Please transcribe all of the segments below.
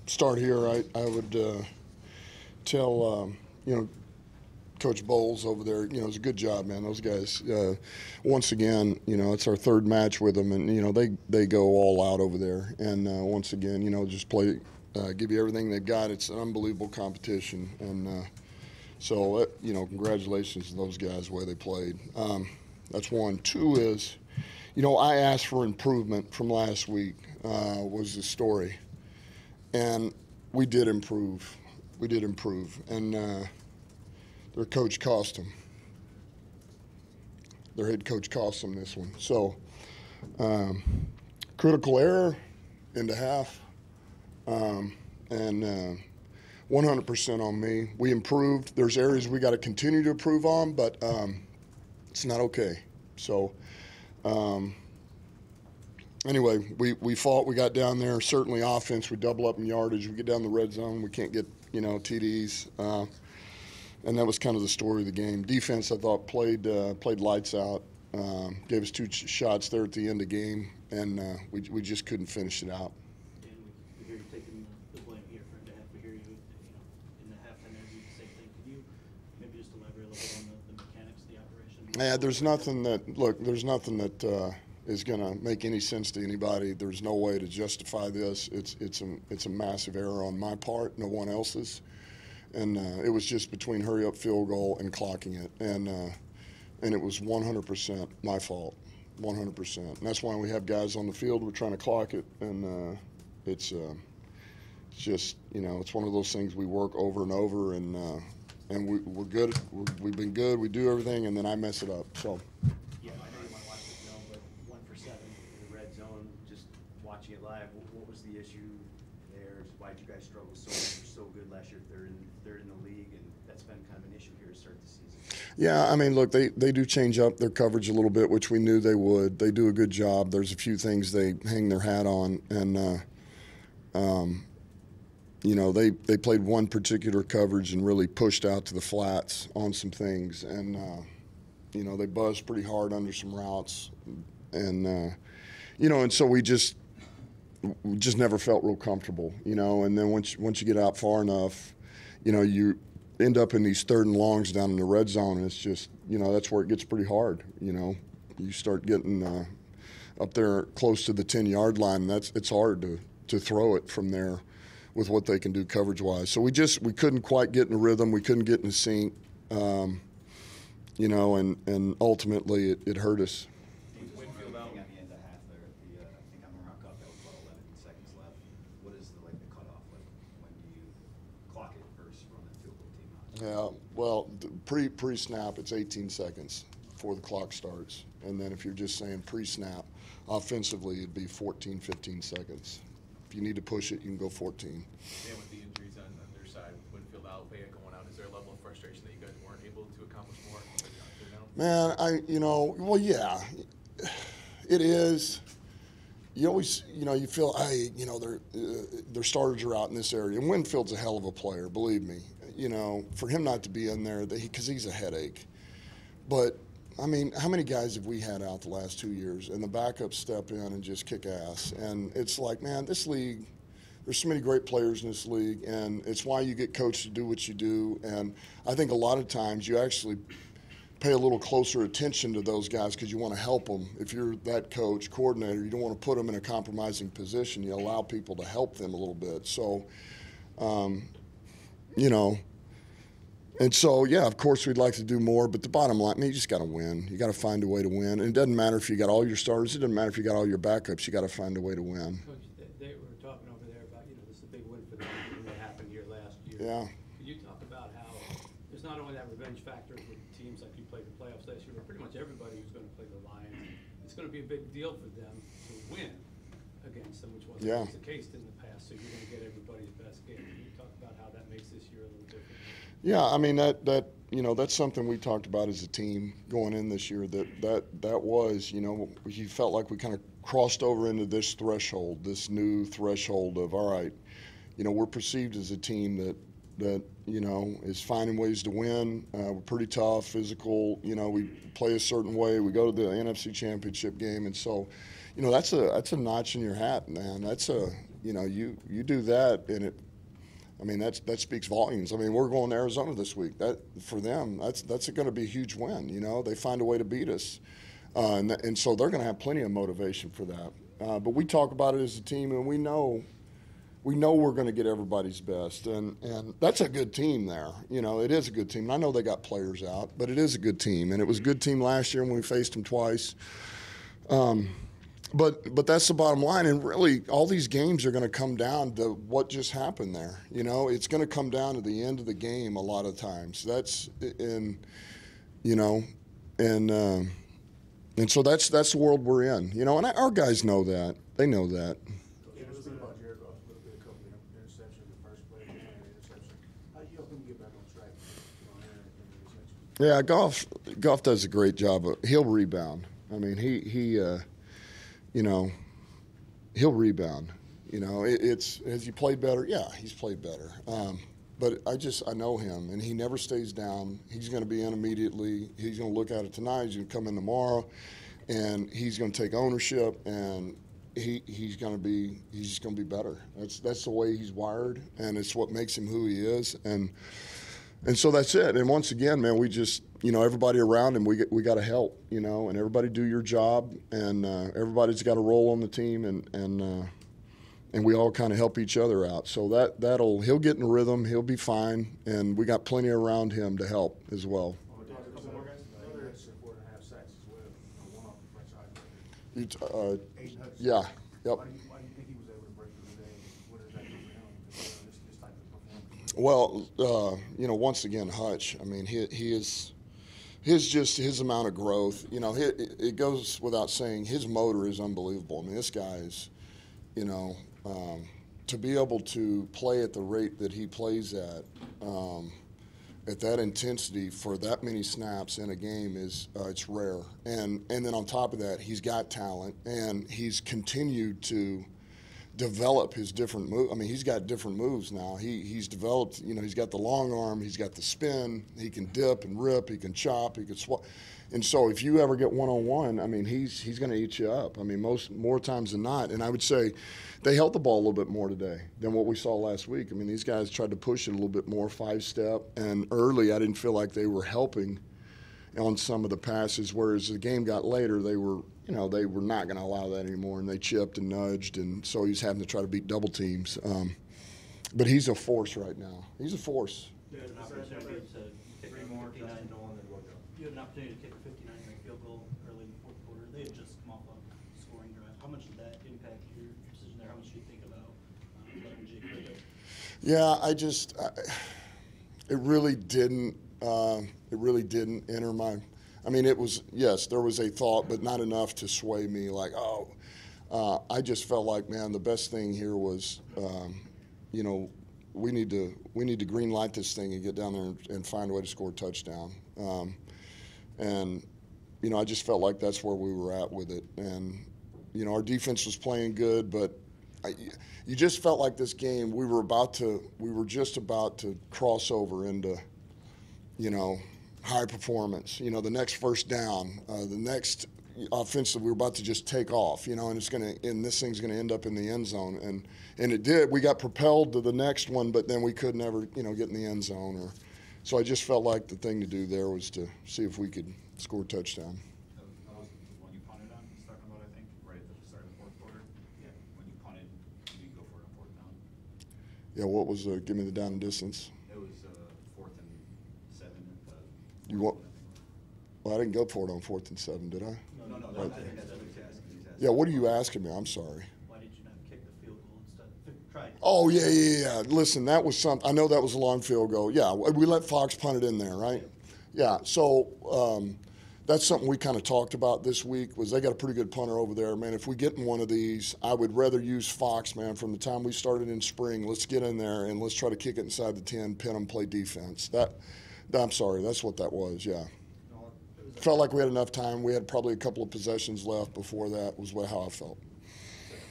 Start here. I would tell Coach Bowles over there. It's a good job, man. Those guys. Once again, it's our third match with them, and they go all out over there. And once again, just play, give you everything they've got. It's an unbelievable competition, and so congratulations to those guys the way they played. That's one. Two is, I asked for improvement from last week. Was the story. And we did improve. And their coach cost them. Their head coach cost them this one. So critical error into half, and 100% on me. We improved. There's areas we got to continue to improve on, but it's not okay. So anyway, we fought. We got down there. Certainly offense, we double up in yardage. We get down the red zone. We can't get, TDs. And that was kind of the story of the game. Defense, I thought, played lights out. Gave us two shots there at the end of the game, and we just couldn't finish it out. And we hear you taking the blame here for half. We hear you, in the halftime interview, the same thing. Could you maybe just elaborate a little bit on the mechanics of the operation? Yeah, there's nothing that is going to make any sense to anybody. There's no way to justify this. It's a massive error on my part, no one else's, and it was just between hurry up field goal and clocking it, and it was 100% my fault, 100%. And that's why we have guys on the field. We're trying to clock it, and it's just it's one of those things we work over and over, and we're good. We've been good. We do everything, and then I mess it up. So. Yeah, I know you want to watch this film, but 1 for 7 in the red zone. Just watching it live, what was the issue there? Why did you guys struggle so good last year? Third in the league, and that's been kind of an issue here to start the season. Yeah, I mean, look, they do change up their coverage a little bit, which we knew they would. They do a good job. There's a few things they hang their hat on, and they played one particular coverage and really pushed out to the flats on some things, and they buzzed pretty hard under some routes, and and so we just never felt real comfortable, and then once you get out far enough, you end up in these third and longs down in the red zone, and it's just, that's where it gets pretty hard. You start getting up there close to the 10-yard line, and it's hard to throw it from there with what they can do coverage-wise. So we couldn't quite get in a rhythm. We couldn't get in a sync, and ultimately it hurt us. Winfield out at the end of half there at the, I think on the rock up, that was about 11 seconds left. What is the cutoff? When do you clock it versus run the field goal team out? Yeah, well, pre-snap, it's 18 seconds before the clock starts. And then if you're just saying pre-snap, offensively, it'd be 14, 15 seconds. If you need to push it, you can go 14. And with the injuries on their side, Winfield out, Vea going out, is there a level of frustration that you guys weren't able to accomplish more? Man, well, yeah, it is. You always, you feel, hey, their starters are out in this area. And Winfield's a hell of a player, believe me. For him not to be in there, because he's a headache. But, I mean, how many guys have we had out the last 2 years? And the backups step in and just kick ass. And it's like, man, this league, there's so many great players in this league. And it's why you get coached to do what you do. And I think a lot of times you actually pay a little closer attention to those guys because you want to help them. If you're that coach, coordinator, you don't want to put them in a compromising position. You allow people to help them a little bit. So, and so, yeah, of course we'd like to do more, but the bottom line, you just got to win. You got to find a way to win. And it doesn't matter if you got all your starters. It doesn't matter if you got all your backups. You got to find a way to win. Coach, they were talking over there about, this is a big win for them and what happened here last year. Yeah. Could you talk about how there's not only that revenge factor with teams like you played the playoffs last year, but pretty much everybody who's going to play the Lions, it's going to be a big deal for them to win against them, which wasn't always the case in the past. So you're going to get everybody's best game. Can you talk about how that makes this year a little different? Yeah, I mean that's something we talked about as a team going in this year. That was, we felt like we kind of crossed over into this threshold, this new threshold of, all right, we're perceived as a team that is finding ways to win. We're pretty tough, physical. We play a certain way. We go to the NFC Championship game, and so, that's a notch in your hat, man. You know, you do that, and that speaks volumes. I mean, we're going to Arizona this week. That for them, that's going to be a huge win. You know, they find a way to beat us, and so they're going to have plenty of motivation for that. But we talk about it as a team, and we know we're going to get everybody's best, and that's a good team there. You know, it is a good team. And I know they got players out, but it is a good team, and it was a good team last year when we faced them twice. But that's the bottom line, and really all these games are going to come down to what just happened there. You know, it's going to come down to the end of the game a lot of times. And so that's the world we're in. You know, and our guys know that. They know that. Yeah, let's think about Jared Goff a little bit. A couple of interceptions, the first play, and an interception. How do you help him get back on track? Yeah, Goff does a great job. He'll rebound. I mean, you know, he'll rebound. You know, has he played better? Yeah, he's played better. But I know him, and he never stays down. He's going to be in immediately. He's going to look at it tonight. He's going to come in tomorrow, and he's going to take ownership, and he's just going to be better. That's the way he's wired, and it's what makes him who he is. And so that's it. And once again, man, we just, you know, everybody around him, we got to help, you know, and everybody do your job, and everybody's got a role on the team, and we all kind of help each other out. So he'll get in a rhythm, he'll be fine, and we got plenty around him to help as well. Another 4.5 sacks as well. One off the franchise record. Yeah, yep. Why do you think he was able to break through today? What does that do for him? This type of performance. Well, you know, once again, Hutch. I mean, his amount of growth. You know, it goes without saying, his motor is unbelievable. I mean, this guy is, you know, to be able to play at the rate that he plays at that intensity for that many snaps in a game it's rare. And then on top of that, he's got talent, and he's continued to develop his different moves. I mean, he's got different moves now. He's developed, you know, he's got the long arm, he's got the spin, he can dip and rip, he can chop, he can swat. And so if you ever get one-on-one, I mean, he's going to eat you up. I mean, more times than not. And I would say they held the ball a little bit more today than what we saw last week. I mean, these guys tried to push it a little bit more, 5-step. And early, I didn't feel like they were helping on some of the passes, whereas the game got later, they were not going to allow that anymore, and they chipped and nudged, and so he's having to try to beat double teams. But he's a force right now. He's a force. You had an opportunity to kick a 59. You had an opportunity to kick a 59-yard field goal early in the fourth quarter. They had just come off a scoring drive. How much did that impact your decision there? How much do you think about letting Jake go there? Yeah, it really didn't. It really didn't enter my. I mean, it was, yes, there was a thought, but not enough to sway me. Like, I just felt like, man, the best thing here was, you know, we need to green light this thing and get down there and find a way to score a touchdown. And you know, I just felt like that's where we were at with it. And you know, our defense was playing good, but you just felt like this game we were just about to cross over into, you know, high performance. You know, the next first down, the next offensive, we were about to just take off. You know, and this thing's gonna end up in the end zone, and it did. We got propelled to the next one, but then we could never, you know, get in the end zone. So I just felt like the thing to do there was to see if we could score a touchdown. That was the one you punted on, he's talking about, I think, right at the start of the fourth quarter. Yeah. When you punted, you didn't go for it on fourth down. Yeah, what was give me the down and distance? It was 4th and 7 at the. You want? Well, I didn't go for it on 4th and 7, did I? No, Right. I think that's what he's asking. Yeah, what are you asking me? I'm sorry. Why did you not kick the field goal instead? Try. Oh, yeah. Listen, that was something. I know that was a long field goal. Yeah, we let Fox punt it in there, right? Yeah, so that's something we kind of talked about this week was they got a pretty good punter over there. Man, if we get in one of these, I would rather use Fox, man, from the time we started in spring. Let's get in there and let's try to kick it inside the 10, pin them, play defense. I'm sorry, that's what that was, yeah. Felt like we had enough time. We had probably a couple of possessions left before that was how I felt.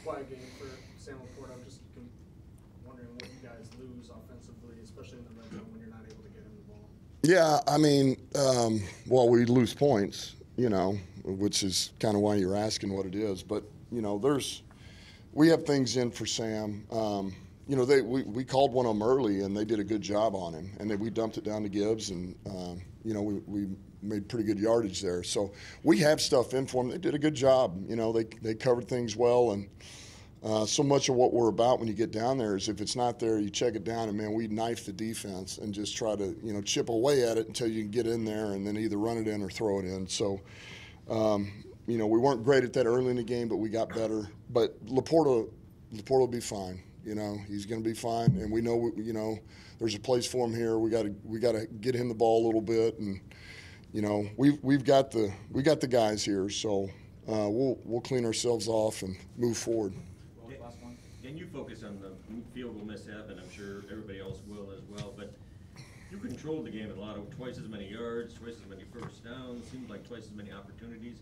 Quiet game for Sam Laporte. I'm just wondering what you guys lose offensively, especially in the red zone when you're not able to get him the ball. Yeah, I mean, well, we lose points, you know, which is kind of why you're asking what it is. But, you know, we have things in for Sam. You know, we called one of them early, and they did a good job on him. And then we dumped it down to Gibbs, and, you know, we made pretty good yardage there. So we have stuff in for them. They did a good job. You know, they covered things well. And so much of what we're about when you get down there is if it's not there, you check it down, and, man, we knife the defense and just try to, you know, chip away at it until you can get in there and then either run it in or throw it in. So, you know, we weren't great at that early in the game, but we got better. But Laporta will be fine. You know, he's going to be fine, and we know, you know, there's a place for him here. We got to get him the ball a little bit, and you know, we got the guys here, so we'll clean ourselves off and move forward. Last one. And you focus on the field goal mishap, and I'm sure everybody else will as well. But you controlled the game a lot of twice as many yards, twice as many first downs, seemed like twice as many opportunities.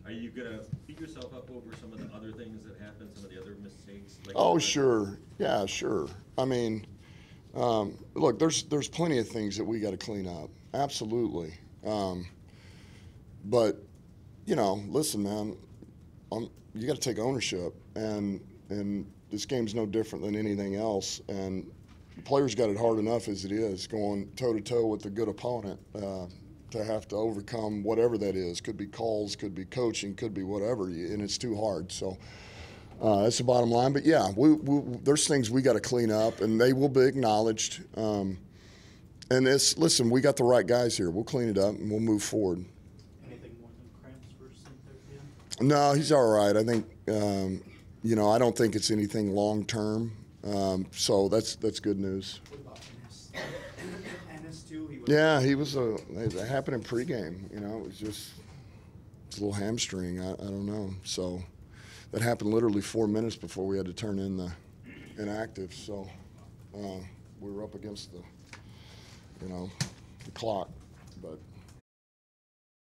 Are you gonna beat yourself up over some of the other things that happened, some of the other mistakes? Like Oh, sure. Yeah, sure. I mean, look, there's plenty of things that we got to clean up. Absolutely. But, you know, listen, man, you got to take ownership, and this game's no different than anything else. And the players got it hard enough as it is, going toe-to-toe with a good opponent. To have to overcome whatever that is. Could be calls, could be coaching, could be whatever, and it's too hard. So that's the bottom line. But, yeah, there's things we got to clean up, and they will be acknowledged. And listen, we got the right guys here. We'll clean it up, and we'll move forward. Anything more than cramps for St. Clair? No, he's all right. I think, you know, I don't think it's anything long-term. So that's good news. What about Ennis too? Yeah, it happened in pregame. You know, it's a little hamstring. I don't know. So that happened literally 4 minutes before we had to turn in the inactive. So we were up against the clock. But